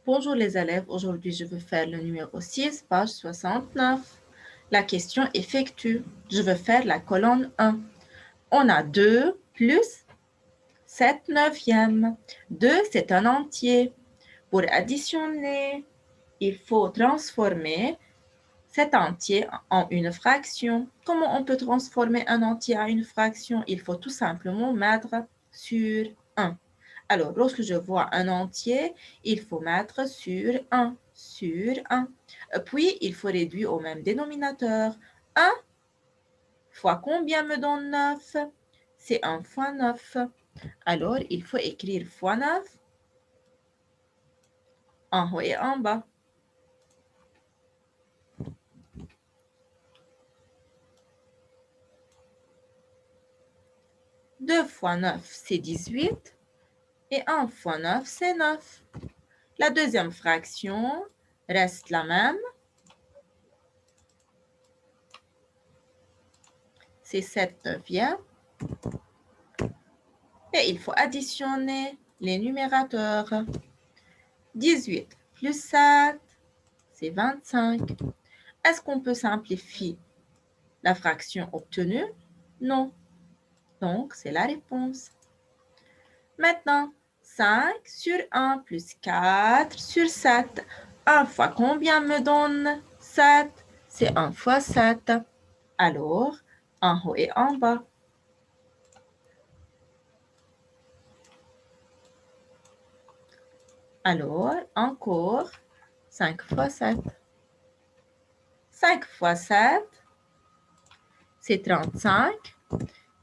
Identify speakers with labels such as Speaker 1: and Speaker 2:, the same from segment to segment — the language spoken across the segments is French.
Speaker 1: Bonjour les élèves, aujourd'hui je veux faire le numéro 6, page 69. La question effectue. Je veux faire la colonne 1. On a 2 plus 7 neuvièmes. 2, c'est un entier. Pour additionner, il faut transformer cet entier en une fraction. Comment on peut transformer un entier en une fraction? Il faut tout simplement mettre sur 1. Alors, lorsque je vois un entier, il faut mettre sur 1, sur 1. Puis, il faut réduire au même dénominateur. 1 fois combien me donne 9? C'est 1 fois 9. Alors, il faut écrire fois 9 en haut et en bas. 2 fois 9, c'est 18. Et 1 fois 9, c'est 9. La deuxième fraction reste la même. C'est 7 neuvièmes. Et il faut additionner les numérateurs. 18 plus 7, c'est 25. Est-ce qu'on peut simplifier la fraction obtenue? Non. Donc, c'est la réponse. Maintenant, 5 sur 1 plus 4 sur 7. 1 fois combien me donne 7? C'est 1 fois 7. Alors, en haut et en bas. Alors, encore 5 fois 7. 5 fois 7, c'est 35.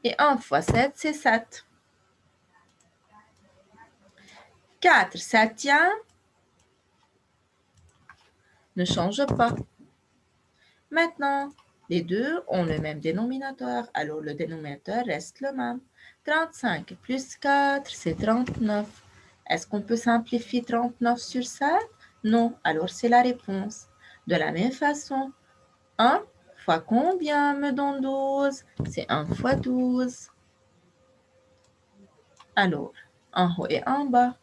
Speaker 1: Et 1 fois 7, c'est 7. 4 septièmes ne change pas. Maintenant, les deux ont le même dénominateur, alors le dénominateur reste le même. 35 plus 4, c'est 39. Est-ce qu'on peut simplifier 39 sur 7? Non, alors c'est la réponse. De la même façon, 1 fois combien me donne 12? C'est 1 fois 12. Alors, en haut et en bas.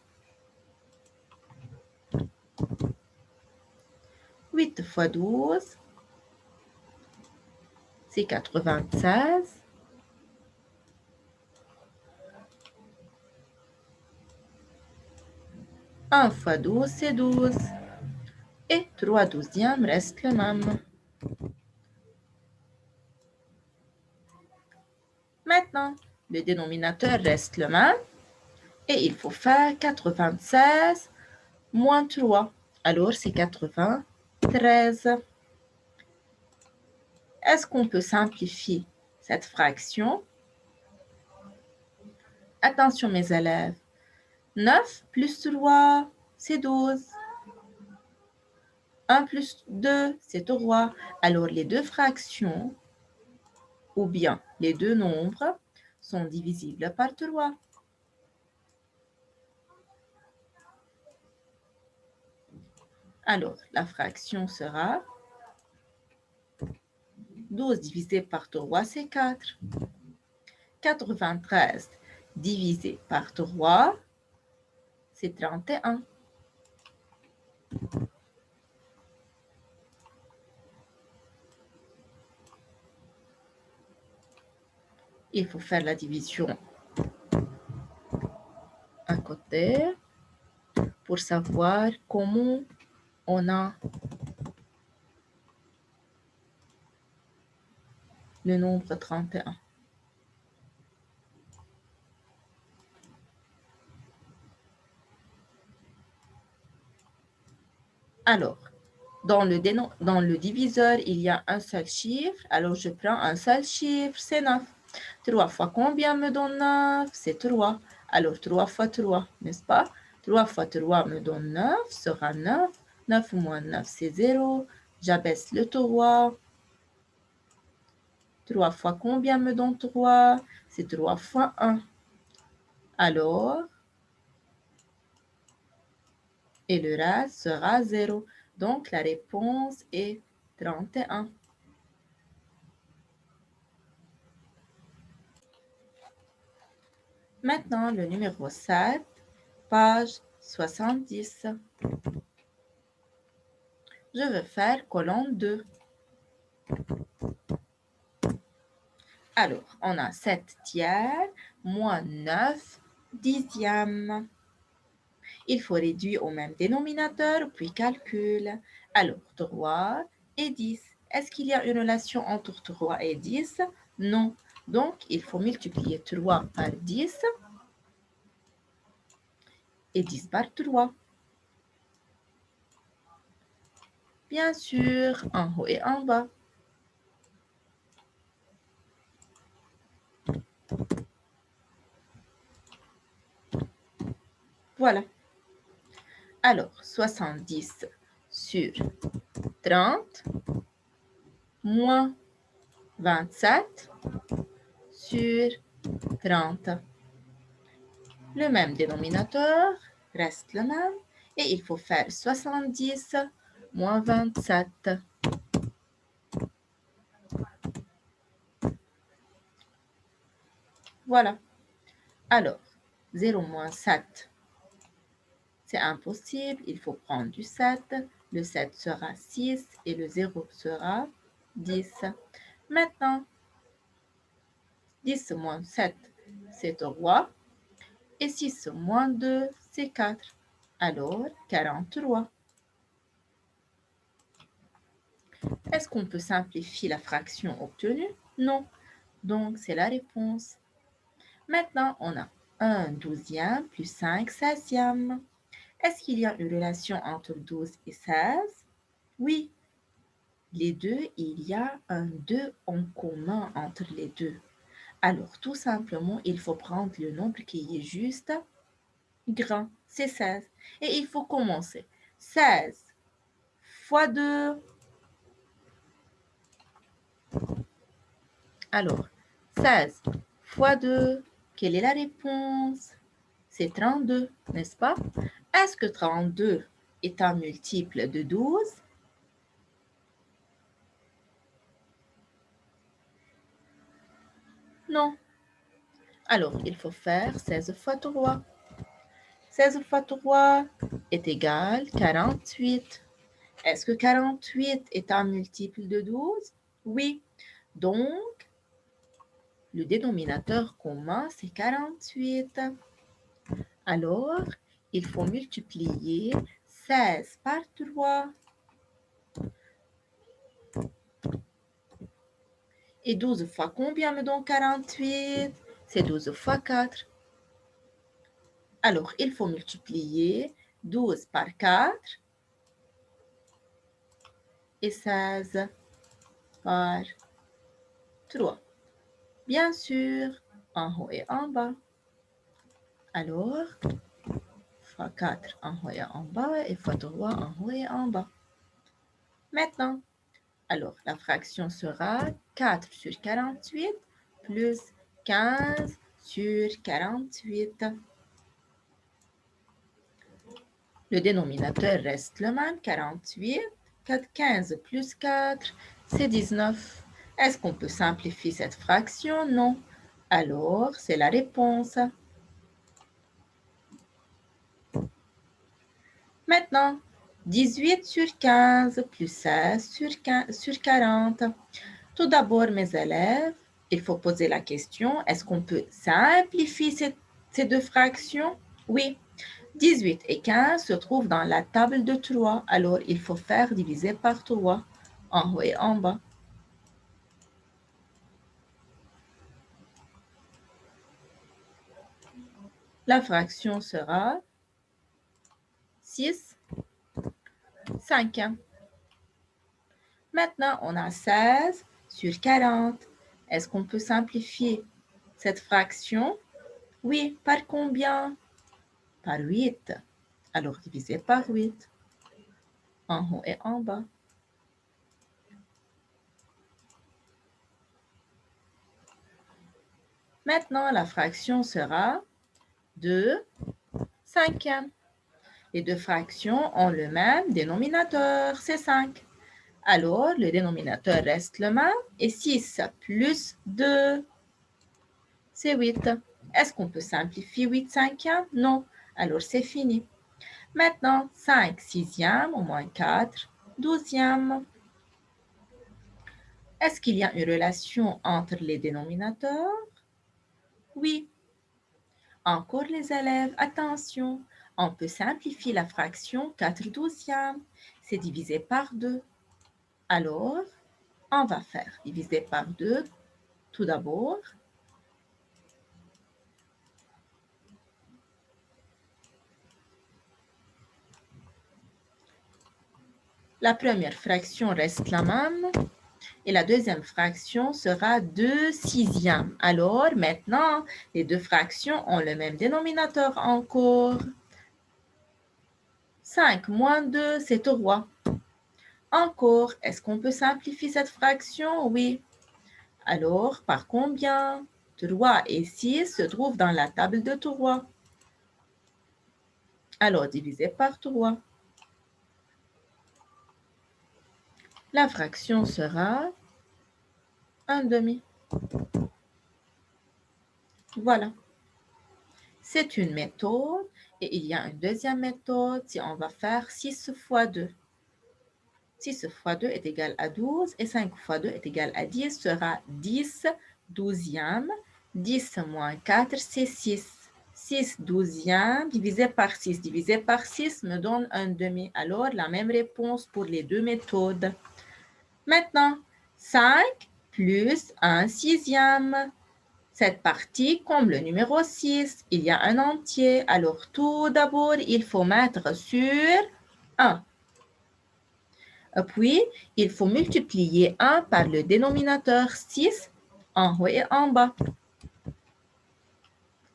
Speaker 1: 8 fois 12, c'est 96. 1 fois 12, c'est 12. Et 3 douzièmes reste le même. Maintenant, le dénominateur reste le même. Et il faut faire 96 moins 3. Alors, c'est 93. Est-ce qu'on peut simplifier cette fraction? Attention mes élèves. 9 plus 3, c'est 12. 1 plus 2, c'est 3. Alors, les deux fractions, ou bien les deux nombres, sont divisibles par 3. Alors, la fraction sera 12 divisé par 3, c'est 4. 93 divisé par 3, c'est 31. Il faut faire la division à côté pour savoir comment on a le nombre 31. Alors, dans le diviseur, il y a un seul chiffre. Alors, je prends un seul chiffre, c'est 9. 3 fois combien me donne 9? C'est 3. Alors, 3 fois 3, n'est-ce pas? 3 fois 3 me donne 9, sera 9. 9 moins 9, c'est 0. J'abaisse le 3. 3 fois combien me donne 3? C'est 3 fois 1. Alors, et le reste sera 0. Donc, la réponse est 31. Maintenant, le numéro 7, page 70. Je veux faire colonne 2. Alors, on a 7 tiers moins 9 dixièmes. Il faut réduire au même dénominateur, puis calcul. Alors, 3 et 10. Est-ce qu'il y a une relation entre 3 et 10? Non. Donc, il faut multiplier 3 par 10 et 10 par 3. Bien sûr, en haut et en bas. Voilà. Alors, 70 sur 30 moins 27 sur 30. Le même dénominateur reste le même et il faut faire 70 moins 27. Voilà. Alors, 0 moins 7, c'est impossible. Il faut prendre du 7. Le 7 sera 6 et le 0 sera 10. Maintenant, 10 moins 7, c'est 3. Et 6 moins 2, c'est 4. Alors, 43. Est-ce qu'on peut simplifier la fraction obtenue? Non. Donc, c'est la réponse. Maintenant, on a 1 douzième plus 5 seizièmes. Est-ce qu'il y a une relation entre 12 et 16? Oui. Les deux, il y a un 2 en commun entre les deux. Alors, tout simplement, il faut prendre le nombre qui est juste grand, c'est 16. Et il faut commencer. 16 fois 2. Alors, 16 fois 2, quelle est la réponse? C'est 32, n'est-ce pas? Est-ce que 32 est un multiple de 12? Non. Alors, il faut faire 16 fois 3. 16 fois 3 est égal à 48. Est-ce que 48 est un multiple de 12? Oui. Donc, le dénominateur commun, c'est 48. Alors, il faut multiplier 16 par 3. Et 12 fois combien me donne 48? C'est 12 fois 4. Alors, il faut multiplier 12 par 4 et 16 par 3. Bien sûr, en haut et en bas. Alors, fois 4 en haut et en bas et fois 3 en haut et en bas. Maintenant, alors la fraction sera 4 sur 48 plus 15 sur 48. Le dénominateur reste le même, 48. 15 plus 4, c'est 19. Est-ce qu'on peut simplifier cette fraction? Non. Alors, c'est la réponse. Maintenant, 18 sur 15 plus 16 sur 40. Tout d'abord, mes élèves, il faut poser la question, est-ce qu'on peut simplifier ces deux fractions? Oui. 18 et 15 se trouvent dans la table de 3, alors il faut faire diviser par 3, en haut et en bas. La fraction sera 6 cinquièmes. Maintenant, on a 16 sur 40. Est-ce qu'on peut simplifier cette fraction? Oui, par combien? Par 8. Alors, diviser par 8, en haut et en bas. Maintenant, la fraction sera 2 cinquièmes. Les deux fractions ont le même dénominateur, c'est 5. Alors, le dénominateur reste le même et 6 plus 2, c'est 8. Est-ce qu'on peut simplifier 8 cinquièmes? Non. Alors, c'est fini. Maintenant, 5 sixièmes au moins 4, douzième. Est-ce qu'il y a une relation entre les dénominateurs? Oui. Encore les élèves, attention, on peut simplifier la fraction 4 douzièmes. C'est divisé par 2. Alors, on va faire diviser par 2 tout d'abord. La première fraction reste la même et la deuxième fraction sera 2 sixièmes. Alors, maintenant, les deux fractions ont le même dénominateur encore. 5 moins 2, c'est 3. Encore, est-ce qu'on peut simplifier cette fraction? Oui. Alors, par combien? 3 et 6 se trouvent dans la table de 3. Alors, divisé par 3. La fraction sera 1 demi. Voilà. C'est une méthode et il y a une deuxième méthode si on va faire 6 fois 2. 6 fois 2 est égal à 12 et 5 fois 2 est égal à 10 sera 10 douzièmes. 10 moins 4, c'est 6. 6 douzièmes divisé par 6. Divisé par 6 me donne un demi. Alors, la même réponse pour les deux méthodes. Maintenant, 5 plus 1 sixième. Cette partie, comme le numéro 6, il y a un entier. Alors, tout d'abord, il faut mettre sur 1. Puis, il faut multiplier 1 par le dénominateur 6 en haut et en bas.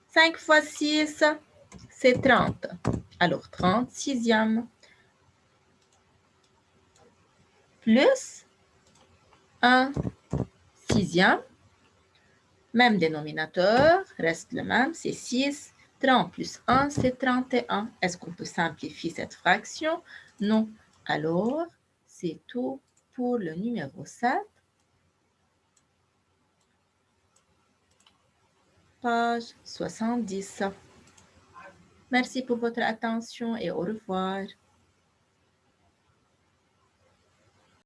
Speaker 1: 5 fois 6, c'est 30. Alors, 30 sixièmes. Plus 1 sixième. Même dénominateur, reste le même, c'est 6. 30 plus 1, c'est 31. Est-ce qu'on peut simplifier cette fraction? Non. Alors, c'est tout pour le numéro 7. Page 70. Merci pour votre attention et au revoir.